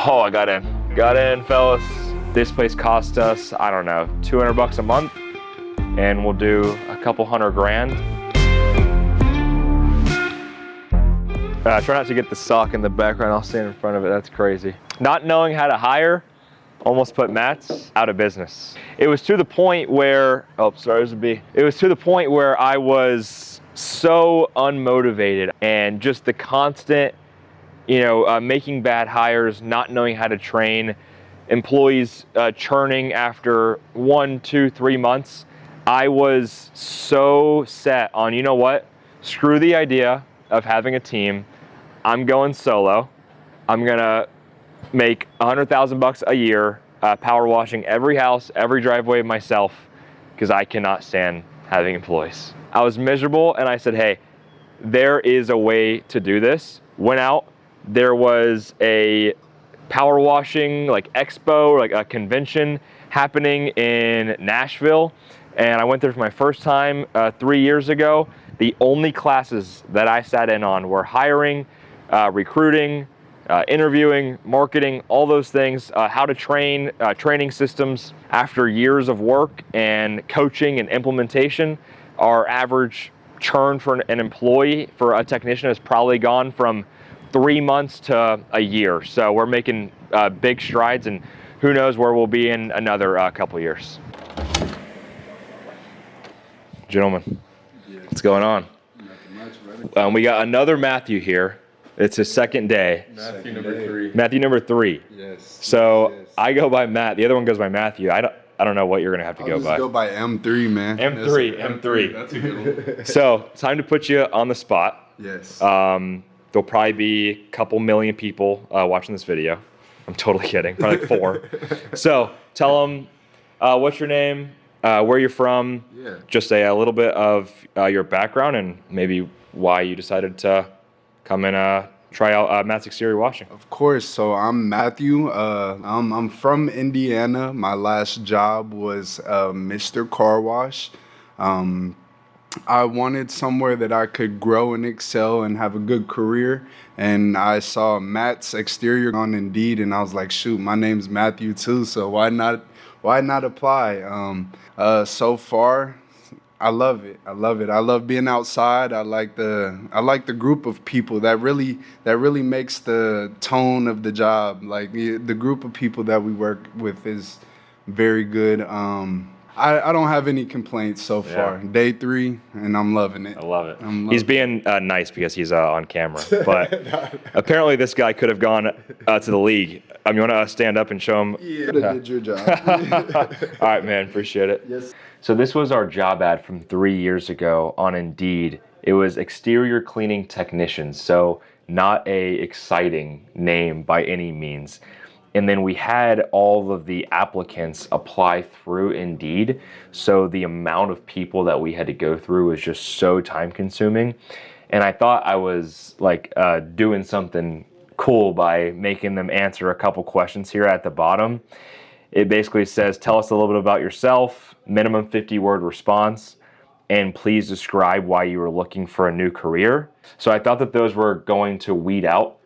Oh, I got in. Got in, fellas. This place cost us, I don't know, 200 bucks a month, and we'll do a couple $100 grand. Try not to get the sock in the background. I'll stand in front of it. That's crazy. Not knowing how to hire almost put Matt's out of business. It was to the point where, oh, sorry, there's a bee. It was to the point where I was so unmotivated, and just the constant, making bad hires, not knowing how to train, employees churning after 1, 2, 3 months. I was so set on, you know what? Screw the idea of having a team. I'm going solo. I'm gonna make 100,000 bucks a year, power washing every house, every driveway myself, because I cannot stand having employees. I was miserable, and I said, hey, there is a way to do this. Went out, there was a power washing expo, like a convention happening in Nashville, and I went there for my first time 3 years ago. The only classes that I sat in on were hiring, recruiting, interviewing, marketing, all those things, how to train, training systems. After years of work and coaching and implementation, our average churn for an employee, for a technician, has probably gone from 3 months to a year. So we're making big strides, and who knows where we'll be in another couple years. Gentlemen, what's going on? We got another Matthew here. It's his second day. Matthew number 3. Matthew number 3. Yes. So yes. I go by Matt. The other one goes by Matthew. I don't know what you're gonna have to I'll go by. go by M3, man. M3. That's a good one. So time to put you on the spot. Yes. There'll probably be a couple million people watching this video. I'm totally kidding. Probably like 4. So tell them what's your name, where you're from. Yeah. Just say a little bit of your background and maybe why you decided to come and try out Matt's exterior washing. Of course. So I'm Matthew. I'm from Indiana. My last job was Mr. Car Wash. I wanted somewhere that I could grow and excel and have a good career. And I saw Matt's exterior on Indeed, and I was like, shoot, my name's Matthew too, so why not apply? So far, I love it. I love being outside. I like the group of people that really makes the tone of the job. Like the group of people that we work with is very good. I don't have any complaints so far. Yeah. Day 3, and I'm loving it. I love it. He's being nice because he's on camera, but apparently this guy could have gone to the league. You want to stand up and show him? Yeah, did your job. All right, man. Appreciate it. Yes. So this was our job ad from 3 years ago on Indeed. It was exterior cleaning technician, so not a exciting name by any means. And then we had all of the applicants apply through Indeed, so the amount of people that we had to go through was just so time consuming. And I thought I was doing something cool by making them answer a couple questions here at the bottom. It basically says, tell us a little bit about yourself, minimum 50-word response, and please describe why you were looking for a new career. So I thought that those were going to weed out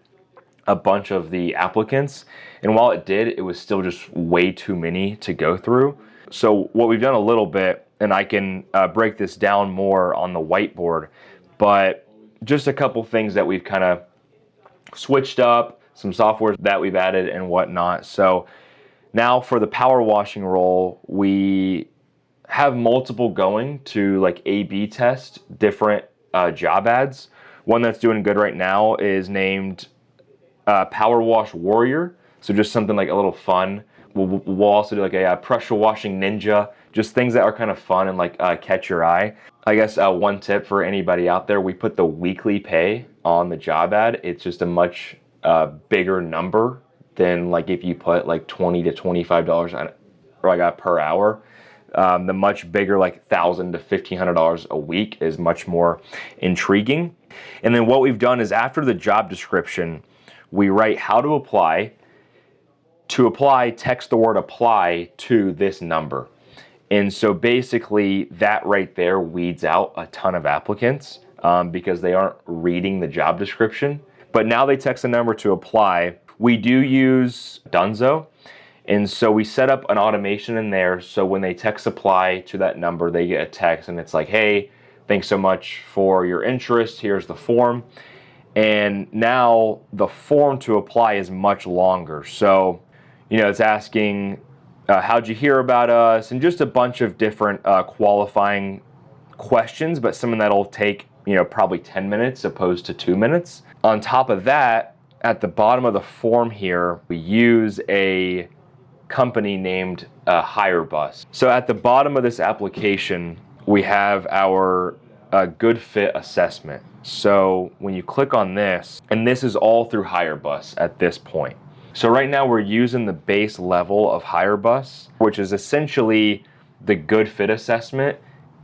a bunch of the applicants. And while it did, it was still just way too many to go through. So what we've done a little bit, and I can break this down more on the whiteboard, but just a couple things that we've kind of switched up, some software that we've added and whatnot. So now for the power washing role, we have multiple going to A/B test different job ads. One that's doing good right now is named Power Wash Warrior. So just something a little fun. We'll also do a pressure washing ninja, just things that are kind of fun and catch your eye. I guess one tip for anybody out there, we put the weekly pay on the job ad. It's just a much bigger number than if you put $20 to $25 on per hour. The much bigger $1,000 to $1,500 a week is much more intriguing. And then what we've done is after the job description, we write how to apply. To apply, text the word apply to this number. And so basically that right there weeds out a ton of applicants because they aren't reading the job description. But now they text the number to apply. We do use Dunzo. And so we set up an automation in there. So when they text apply to that number, they get a text and it's like, hey, thanks so much for your interest. Here's the form. And now the form to apply is much longer. So, it's asking, how'd you hear about us? And just a bunch of different qualifying questions, but something that'll take, probably 10 minutes opposed to 2 minutes. On top of that, at the bottom of the form here, we use a company named HireBus. So at the bottom of this application, we have our good fit assessment. So when you click on this, and this is all through HireBus at this point. So right now we're using the base level of HireBus, which is essentially the good fit assessment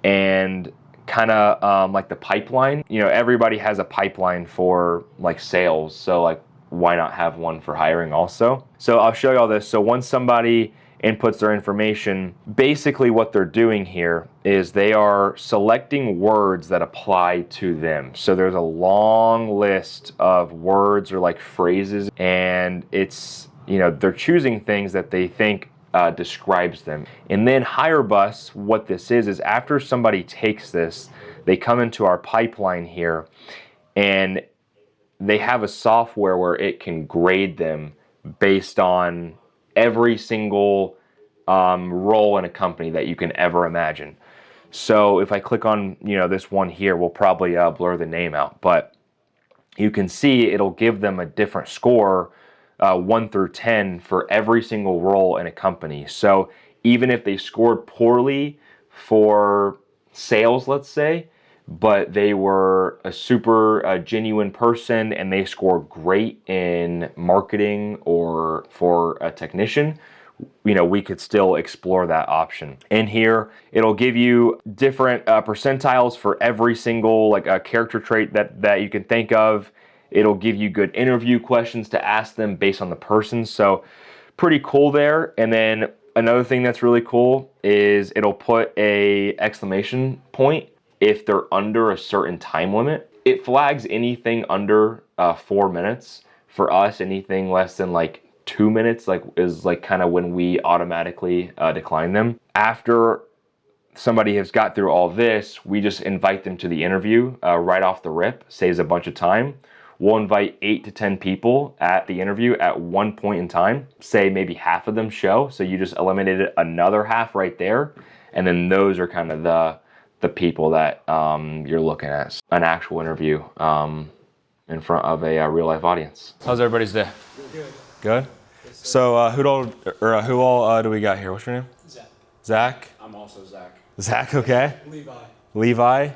and kind of like the pipeline. Everybody has a pipeline for like sales. So like, why not have one for hiring also? So I'll show you all this. So once somebody inputs their information, basically what they're doing here is they are selecting words that apply to them. So there's a long list of words or like phrases, and it's, they're choosing things that they think describes them. And then HireBus, what this is after somebody takes this, they come into our pipeline here, and they have a software where it can grade them based on every single role in a company that you can ever imagine. So if I click on, this one here, we'll probably blur the name out, but you can see it'll give them a different score, 1 through 10 for every single role in a company. So even if they scored poorly for sales, let's say, but they were a super genuine person and they scored great in marketing or for a technician, we could still explore that option. And here, it'll give you different percentiles for every single character trait that you can think of. It'll give you good interview questions to ask them based on the person. So pretty cool there. And then another thing that's really cool is it'll put a exclamation point if they're under a certain time limit. It flags anything under 4 minutes. For us, anything less than 2 minutes is kind of when we automatically decline them. After somebody has got through all this, we just invite them to the interview right off the rip. Saves a bunch of time. We'll invite 8 to 10 people at the interview at one point in time. Say maybe half of them show, so you just eliminated another half right there. And then those are kind of the people that you're looking at. An actual interview in front of a real life audience. How's everybody's day? Good. Good? So who all do we got here? What's your name? Zach. Zach? I'm also Zach. Zach, okay. Levi.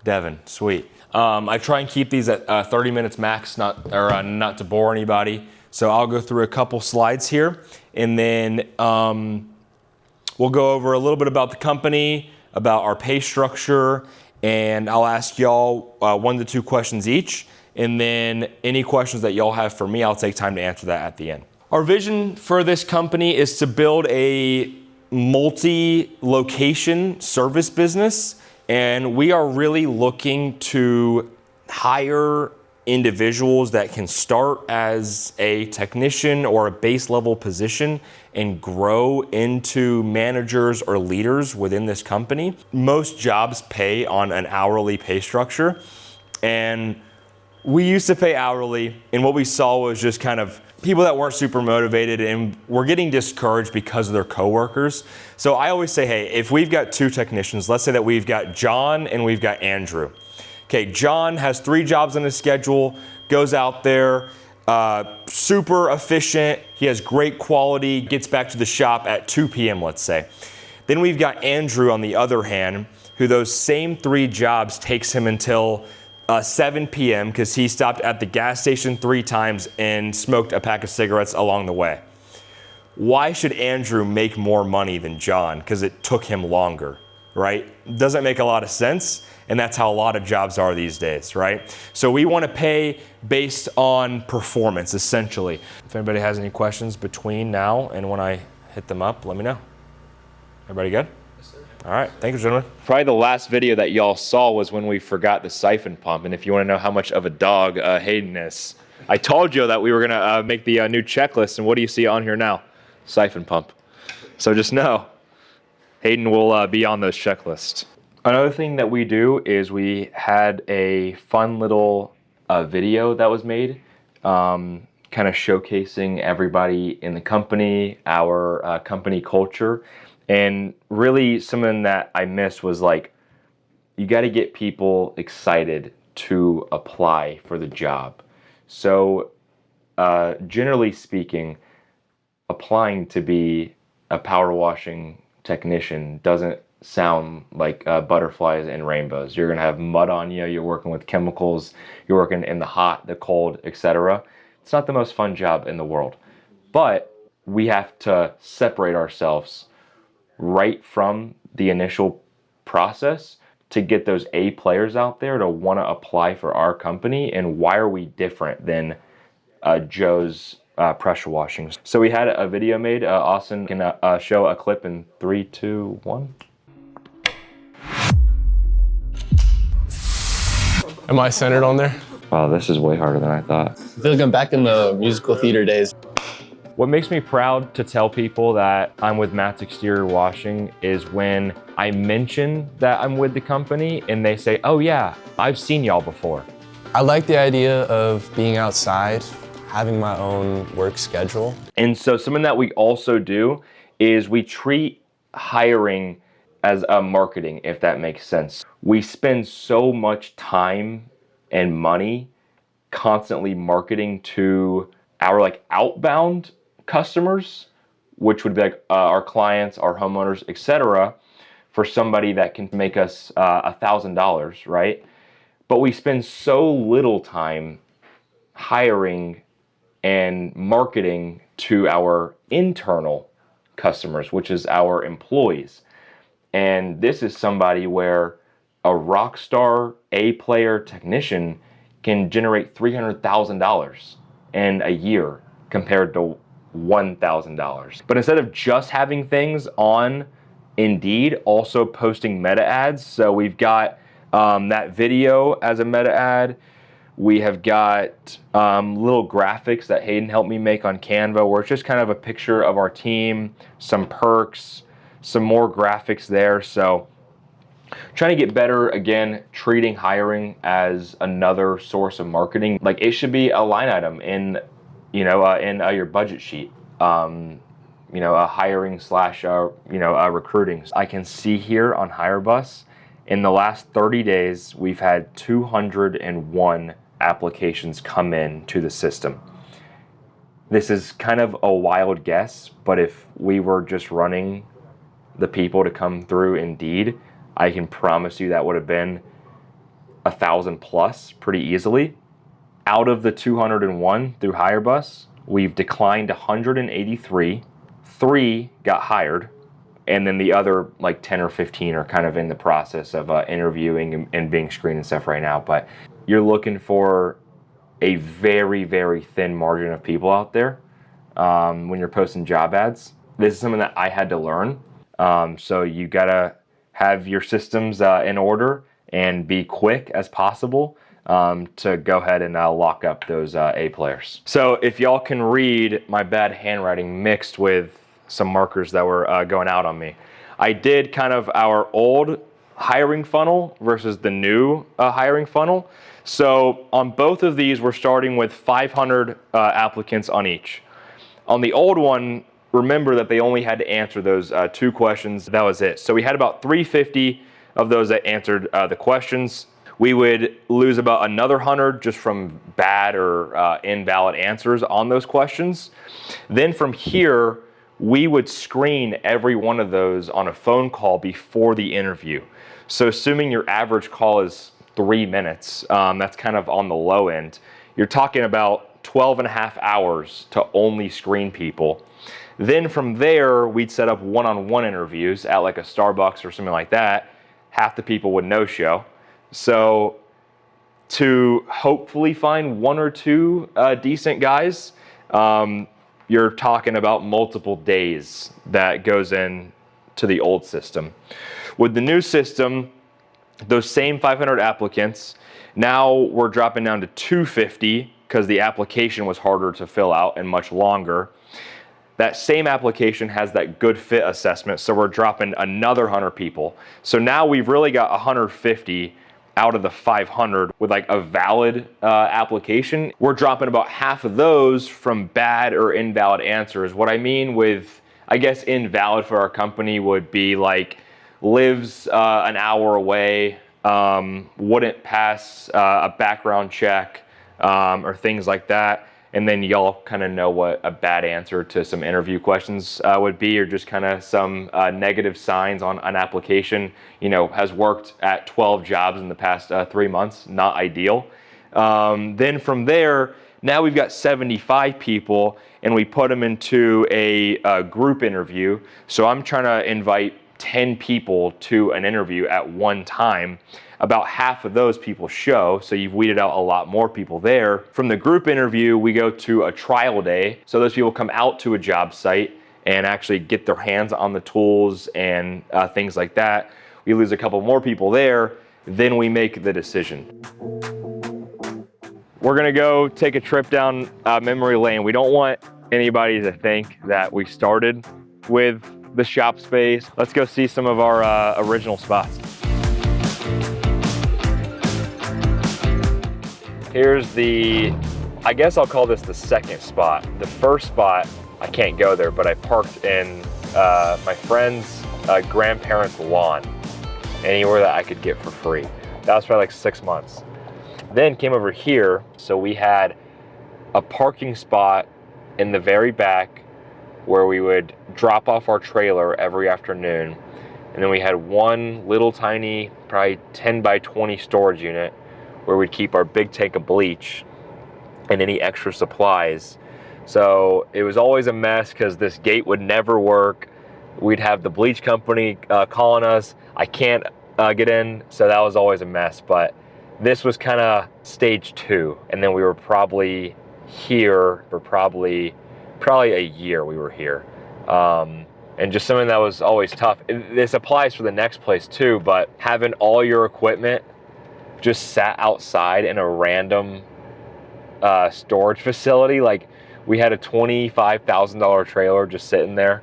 Devin, sweet. I try and keep these at 30 minutes max, not to bore anybody. So I'll go through a couple slides here, and then we'll go over a little bit about the company, about our pay structure, and I'll ask y'all 1 to 2 questions each. And then any questions that y'all have for me, I'll take time to answer that at the end. Our vision for this company is to build a multi-location service business, and we are really looking to hire individuals that can start as a technician or a base level position and grow into managers or leaders within this company. Most jobs pay on an hourly pay structure, and we used to pay hourly, and what we saw was just kind of people that weren't super motivated and were getting discouraged because of their coworkers. So I always say, hey, if we've got 2 technicians, let's say that we've got John and we've got Andrew. Okay, John has 3 jobs on his schedule, goes out there, super efficient, he has great quality, gets back to the shop at 2 p.m., let's say. Then we've got Andrew on the other hand, who those same 3 jobs takes him until 7 p.m. because he stopped at the gas station 3 times and smoked a pack of cigarettes along the way. Why should Andrew make more money than John? Because it took him longer, right? Doesn't make a lot of sense, and that's how a lot of jobs are these days, right? So we want to pay based on performance, essentially. If anybody has any questions between now and when I hit them up, let me know. Everybody good? All right, thank you, gentlemen. Probably the last video that y'all saw was when we forgot the siphon pump, and if you want to know how much of a dog Hayden is, I told you that we were gonna make the new checklist, and what do you see on here now? Siphon pump. So just know, Hayden will be on those checklists. Another thing that we do is we had a fun little video that was made, kind of showcasing everybody in the company, our company culture, and really something that I missed was like, you got to get people excited to apply for the job. So generally speaking, applying to be a power washing technician doesn't sound like butterflies and rainbows. You're going to have mud on you. You're working with chemicals. You're working in the hot, the cold, etc. It's not the most fun job in the world. But we have to separate ourselves right from the initial process to get those A players out there to want to apply for our company. And why are we different than Joe's pressure washing? So we had a video made. Austin can show a clip in 3, 2, 1. Am I centered on there? Wow, this is way harder than I thought. I feel like I'm back in the musical theater days. What makes me proud to tell people that I'm with Matt's Exterior Washing is when I mention that I'm with the company and they say, oh yeah, I've seen y'all before. I like the idea of being outside, having my own work schedule. And so something that we also do is we treat hiring as a marketing, if that makes sense. We spend so much time and money constantly marketing to our like outbound customers, which would be like our clients, our homeowners, etc., for somebody that can make us $1,000, right? But we spend so little time hiring and marketing to our internal customers, which is our employees. And this is somebody where a rock star A player technician can generate $300,000 in a year compared to $1,000. But instead of just having things on Indeed, also posting meta ads. So we've got that video as a meta ad. We have got little graphics that Hayden helped me make on Canva, where it's just kind of a picture of our team, some perks, some more graphics there. So trying to get better, again, treating hiring as another source of marketing. Like it should be a line item in, your budget sheet. A hiring slash, recruiting. I can see here on HireBus, in the last 30 days, we've had 201 applications come in to the system. This is kind of a wild guess, but if we were just running the people to come through Indeed, I can promise you that would have been 1,000 plus pretty easily. Out of the 201 through HireBus, we've declined 183. 3 got hired, and then the other like 10 or 15 are kind of in the process of interviewing and being screened and stuff right now. But you're looking for a very, very thin margin of people out there when you're posting job ads. This is something that I had to learn. So you gotta have your systems in order and be quick as possible to go ahead and lock up those A players. So if y'all can read my bad handwriting mixed with some markers that were going out on me, I did kind of our old hiring funnel versus the new hiring funnel. So on both of these, we're starting with 500 applicants on each. On the old one, remember that they only had to answer those 2 questions. That was it. So we had about 350 of those that answered the questions. We would lose about another 100 just from bad or invalid answers on those questions. Then from here, we would screen every one of those on a phone call before the interview. So assuming your average call is 3 minutes, that's kind of on the low end. You're talking about 12 and a half hours to only screen people. Then from there, we'd set up one-on-one interviews at like a Starbucks or something like that. Half the people would no-show. So to hopefully find 1 or 2 decent guys, you're talking about multiple days that goes in to the old system. With the new system, those same 500 applicants, Now we're dropping down to 250 because the application was harder to fill out and much longer. That same application has that good fit assessment, so we're dropping another 100 people. So now we've really got 150 out of the 500 with like a valid application. We're dropping about half of those from bad or invalid answers. What I mean with, I guess, invalid for our company would be like lives an hour away, wouldn't pass a background check, or things like that. And then y'all kind of know what a bad answer to some interview questions would be, or just kind of some negative signs on an application. You know, has worked at 12 jobs in the past 3 months, not ideal. Then from there, now we've got 75 people, and we put them into a group interview. So I'm trying to invite 10 people to an interview at one time. About half of those people show, so you've weeded out a lot more people there. From the group interview, we go to a trial day. So those people come out to a job site and actually get their hands on the tools and things like that. We lose a couple more people there, then we make the decision. We're gonna go take a trip down memory lane. We don't want anybody to think that we started with the shop space. Let's go see some of our original spots. Here's the, I guess I'll call this the second spot. The first spot, I can't go there, but I parked in my friend's grandparents' lawn, anywhere that I could get for free. That was for like 6 months. Then came over here, so we had a parking spot in the very back where we would drop off our trailer every afternoon. And then we had one little tiny, probably 10 by 20 storage unit where we'd keep our big tank of bleach and any extra supplies. So it was always a mess because this gate would never work. We'd have the bleach company calling us, I can't get in. So that was always a mess. But this was kind of stage 2. And then we were probably here for probably a year we were here. And just something that was always tough. This applies for the next place too, but having all your equipment just sat outside in a random storage facility. Like we had a $25,000 trailer just sitting there.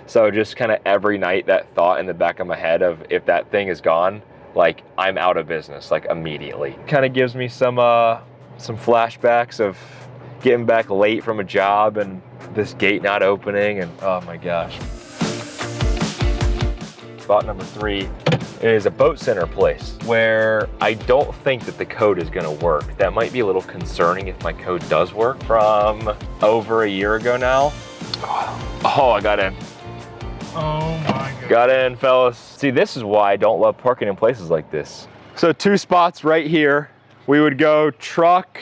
So just kind of every night that thought in the back of my head of if that thing is gone, like I'm out of business, like immediately. Kind of gives me some flashbacks of getting back late from a job and this gate not opening, and oh my gosh. Spot number 3 is a boat center place where I don't think that the code is gonna work. That might be a little concerning if my code does work. From over a year ago now. Oh, I got in. Oh my God. Got in, fellas. See, this is why I don't love parking in places like this. So 2 spots right here. We would go truck,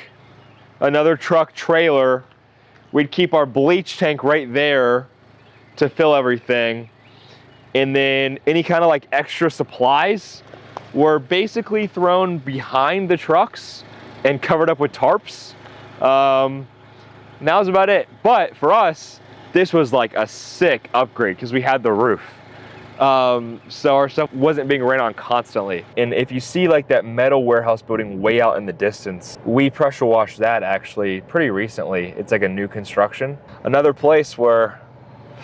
another truck trailer. We'd keep our bleach tank right there to fill everything. And then any kind of like extra supplies were basically thrown behind the trucks and covered up with tarps. That was about it. But for us, this was like a sick upgrade because we had the roof. So our stuff wasn't being ran on constantly. And if you see like that metal warehouse building way out in the distance, we pressure washed that actually pretty recently. It's like a new construction. Another place where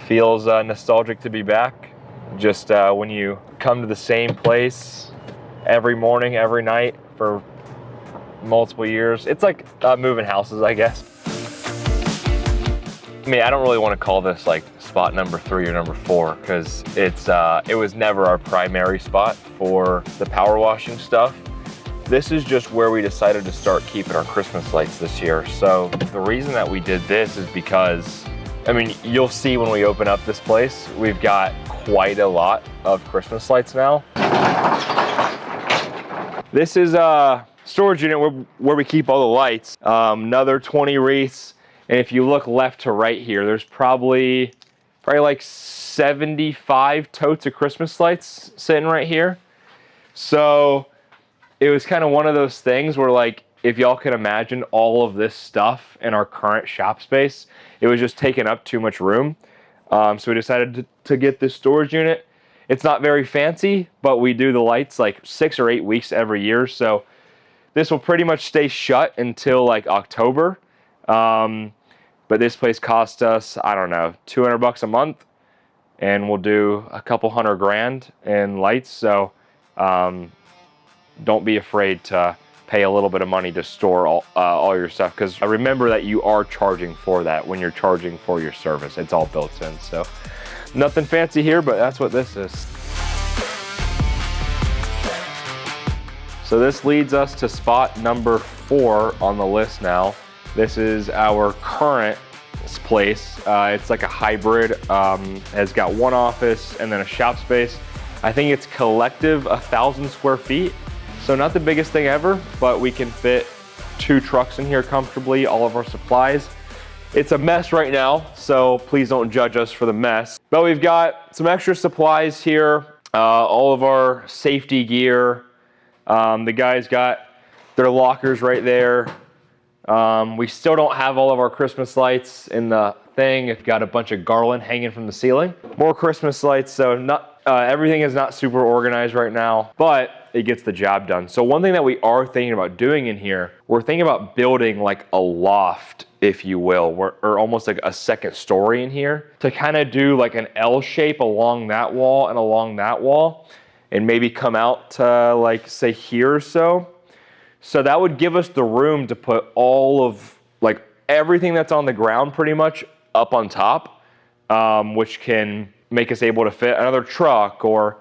feels nostalgic to be back. Just when you come to the same place every morning, every night for multiple years. It's like moving houses, I guess. I mean, I don't really want to call this like spot number 3 or number 4 because it was never our primary spot for the power washing stuff. This is just where we decided to start keeping our Christmas lights this year. So the reason that we did this is because, I mean, you'll see when we open up this place, we've got quite a lot of Christmas lights now. This is a storage unit where we keep all the lights. Another 20 wreaths. And if you look left to right here, there's probably like 75 totes of Christmas lights sitting right here. So it was kind of one of those things where, like, if y'all can imagine all of this stuff in our current shop space, it was just taking up too much room. So we decided to get this storage unit. It's not very fancy, but we do the lights like 6 or 8 weeks every year. So This will pretty much stay shut until like October. But this place cost us, I don't know, 200 bucks a month, and we'll do a couple $100,000 in lights. So don't be afraid to pay a little bit of money to store all your stuff, because remember that you are charging for that when you're charging for your service. It's all built in. So nothing fancy here, but that's what this is. So this leads us to spot number 4 on the list now. This is our current place. It's like a hybrid. Has got one office and then a shop space. I think it's collective 1,000 square feet. So not the biggest thing ever, but we can fit 2 trucks in here comfortably, all of our supplies. It's a mess right now, so please don't judge us for the mess. But we've got some extra supplies here, all of our safety gear. The guys got their lockers right there. We still don't have all of our Christmas lights in the thing. We've got a bunch of garland hanging from the ceiling. More Christmas lights, so everything is not super organized right now, but it gets the job done. So one thing that we are thinking about doing in here, we're thinking about building like a loft, if you will, or almost like a second story in here, to kind of do like an L shape along that wall and along that wall, and maybe come out to like say here or so. So that would give us the room to put all of like everything that's on the ground pretty much up on top, which can make us able to fit another truck, or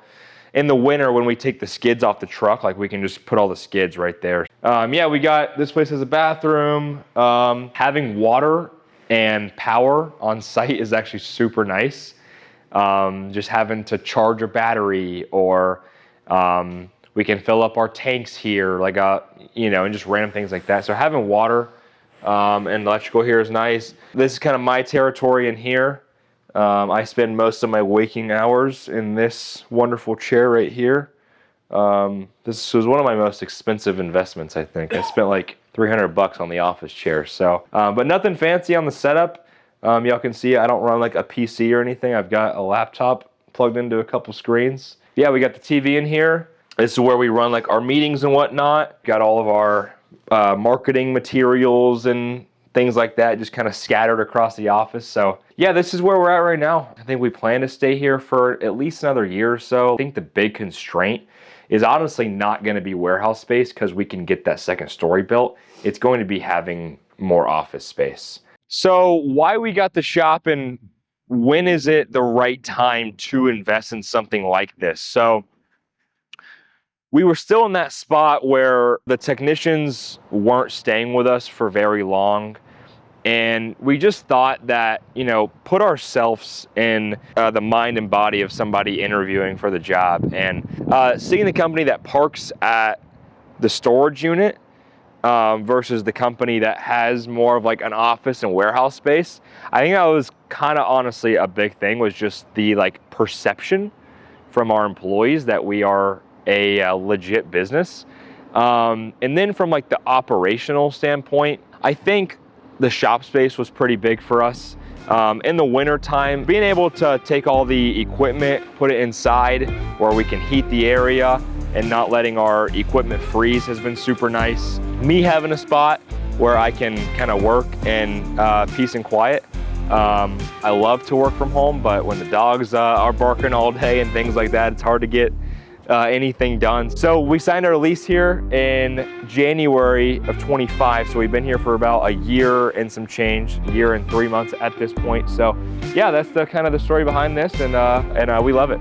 in the winter when we take the skids off the truck, like we can just put all the skids right there. Yeah, we got, this place has a bathroom. Having water and power on site is actually super nice. Just having to charge a battery, or we can fill up our tanks here, like and just random things like that. So having water and electrical here is nice. This is kind of my territory in here. I spend most of my waking hours in this wonderful chair right here. This was one of my most expensive investments, I think. I spent like 300 bucks on the office chair. So, but nothing fancy on the setup. Y'all can see I don't run like a PC or anything. I've got a laptop plugged into a couple screens. Yeah, we got the TV in here. This is where we run like our meetings and whatnot. Got all of our marketing materials and things like that just kind of scattered across the office. So yeah, this is where we're at right now. I think we plan to stay here for at least another year or so. I think the big constraint is honestly not going to be warehouse space, because we can get that second story built. It's going to be having more office space. So why we got the shop, and when is it the right time to invest in something like this? So we were still in that spot where the technicians weren't staying with us for very long. And we just thought that, put ourselves in the mind and body of somebody interviewing for the job, and seeing the company that parks at the storage unit versus the company that has more of like an office and warehouse space. I think that was kind of honestly a big thing, was just the like perception from our employees that we are a legit business. And then from like the operational standpoint, I think the shop space was pretty big for us. In the winter time, being able to take all the equipment, put it inside where we can heat the area and not letting our equipment freeze has been super nice. Me having a spot where I can kind of work in peace and quiet. I love to work from home, but when the dogs are barking all day and things like that, it's hard to get anything done. So we signed our lease here in January of 25. So we've been here for about a year and some change, a year and 3 months at this point. So yeah, that's the kind of the story behind this, and we love it.